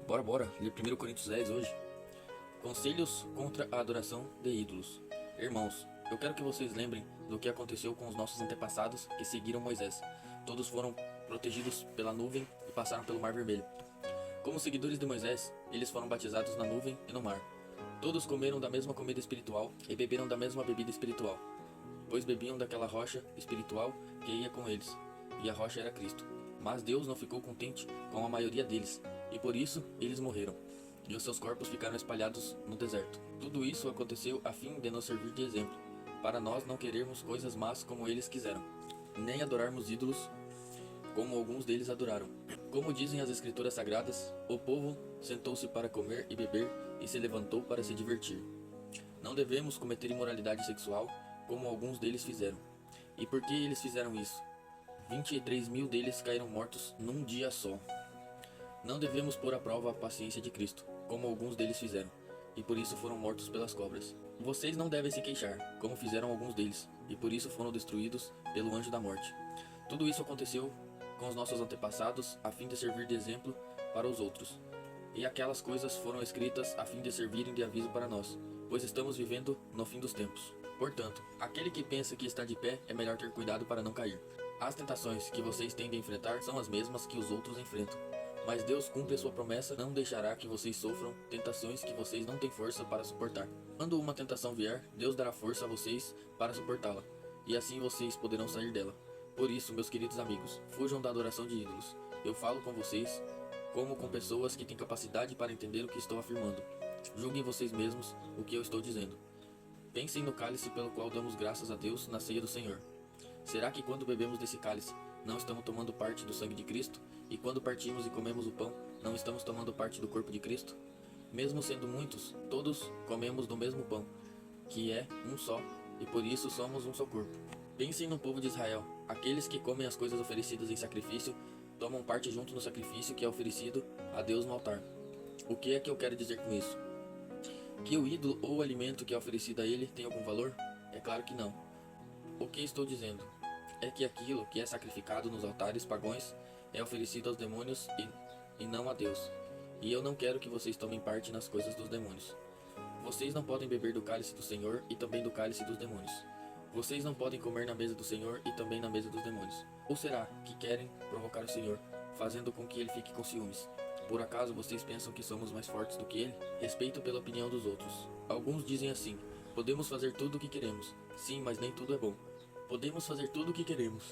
Bora ler 1 Coríntios 10 hoje. Conselhos contra a adoração de ídolos. Irmãos, eu quero que vocês lembrem do que aconteceu com os nossos antepassados que seguiram Moisés. Todos foram protegidos pela nuvem e passaram pelo Mar Vermelho. Como seguidores de Moisés, eles foram batizados na nuvem e no mar. Todos comeram da mesma comida espiritual e beberam da mesma bebida espiritual, pois bebiam daquela rocha espiritual que ia com eles, e a rocha era Cristo. Mas Deus não ficou contente com a maioria deles, e por isso eles morreram, e os seus corpos ficaram espalhados no deserto. Tudo isso aconteceu a fim de nos servir de exemplo, para nós não querermos coisas más como eles quiseram, nem adorarmos ídolos como alguns deles adoraram. Como dizem as escrituras sagradas, o povo sentou-se para comer e beber e se levantou para se divertir. Não devemos cometer imoralidade sexual, como alguns deles fizeram. E por que eles fizeram isso? 23.000 deles caíram mortos num dia só. Não devemos pôr à prova a paciência de Cristo, como alguns deles fizeram, e por isso foram mortos pelas cobras. Vocês não devem se queixar, como fizeram alguns deles, e por isso foram destruídos pelo anjo da morte. Tudo isso aconteceu com os nossos antepassados, a fim de servir de exemplo para os outros. E aquelas coisas foram escritas a fim de servirem de aviso para nós, pois estamos vivendo no fim dos tempos. Portanto, aquele que pensa que está de pé é melhor ter cuidado para não cair. As tentações que vocês têm de enfrentar são as mesmas que os outros enfrentam. Mas Deus cumpre a sua promessa, não deixará que vocês sofram tentações que vocês não têm força para suportar. Quando uma tentação vier, Deus dará força a vocês para suportá-la, e assim vocês poderão sair dela. Por isso, meus queridos amigos, fujam da adoração de ídolos. Eu falo com vocês como com pessoas que têm capacidade para entender o que estou afirmando. Julguem vocês mesmos o que eu estou dizendo. Pensem no cálice pelo qual damos graças a Deus na ceia do Senhor. Será que quando bebemos desse cálice, não estamos tomando parte do sangue de Cristo? E quando partimos e comemos o pão, não estamos tomando parte do corpo de Cristo? Mesmo sendo muitos, todos comemos do mesmo pão, que é um só, e por isso somos um só corpo. Pensem no povo de Israel. Aqueles que comem as coisas oferecidas em sacrifício, tomam parte junto no sacrifício que é oferecido a Deus no altar. O que é que eu quero dizer com isso? Que o ídolo ou o alimento que é oferecido a ele tem algum valor? É claro que não. O que estou dizendo é que aquilo que é sacrificado nos altares pagãos é oferecido aos demônios e não a Deus. E eu não quero que vocês tomem parte nas coisas dos demônios. Vocês não podem beber do cálice do Senhor e também do cálice dos demônios. Vocês não podem comer na mesa do Senhor e também na mesa dos demônios. Ou será que querem provocar o Senhor, fazendo com que ele fique com ciúmes? Por acaso vocês pensam que somos mais fortes do que ele? Respeito pela opinião dos outros. Alguns dizem assim: podemos fazer tudo o que queremos. Sim, mas nem tudo é bom. Podemos fazer tudo o que queremos,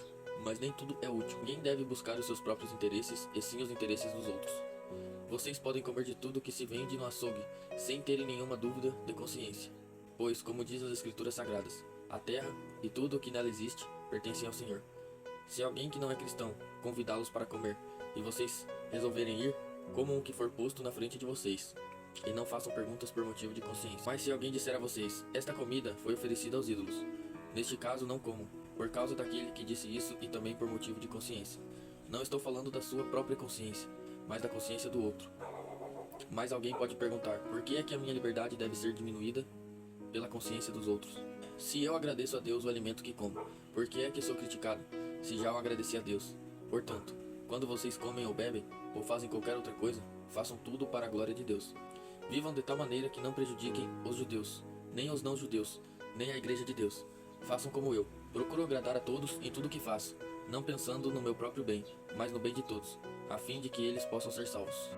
mas nem tudo é útil. Ninguém deve buscar os seus próprios interesses, e sim os interesses dos outros. Vocês podem comer de tudo que se vende no açougue, sem terem nenhuma dúvida de consciência. Pois, como diz as Escrituras Sagradas, a terra e tudo o que nela existe pertencem ao Senhor. Se alguém que não é cristão convidá-los para comer, e vocês resolverem ir, comam o que for posto na frente de vocês, e não façam perguntas por motivo de consciência. Mas se alguém disser a vocês: esta comida foi oferecida aos ídolos, neste caso não comam, por causa daquele que disse isso e também por motivo de consciência. Não estou falando da sua própria consciência, mas da consciência do outro. Mas alguém pode perguntar: por que é que a minha liberdade deve ser diminuída pela consciência dos outros? Se eu agradeço a Deus o alimento que como, por que é que sou criticado, se já o agradeci a Deus? Portanto, quando vocês comem ou bebem, ou fazem qualquer outra coisa, façam tudo para a glória de Deus. Vivam de tal maneira que não prejudiquem os judeus, nem os não-judeus, nem a igreja de Deus. Façam como eu. Procuro agradar a todos em tudo que faço, não pensando no meu próprio bem, mas no bem de todos, a fim de que eles possam ser salvos.